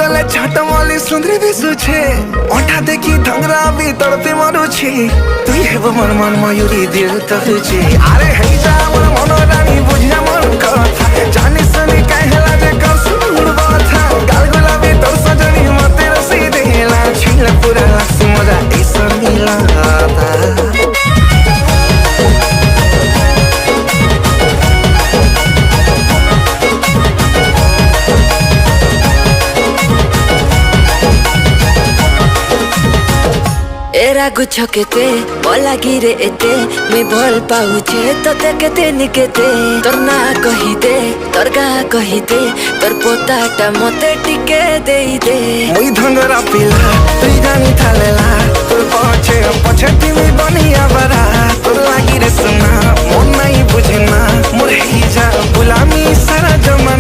गले छाटमाली सुंदरी दिसुछे ओठा देखी धंगरा भी तड़पे मरुछे तुई हेब मोर मन मयूरी दिल कहूछे अरे हे जा मोर मनोरानी बुझिया मोर कथा जानी सुनी कहला जे कसुर बाथा गाल गुलाबी तोर सजनी मते रसी देला छिल पूरा लासी मजा ऐसा मिला एरा गुच्छो केते बोला गिरे एते मैं भल पाउछे तोते केते निकेते तोर ना कही दे तोर गा कही दे तोर पोताटा मते टिके देई दे मुई धंगरा पिला तुई जानी थालेला तोर पछे पछे तिमी बनिया बरा तोर लागी रे सुना मन नहीं बुझना मोर ही जा गुलामी सारा जमा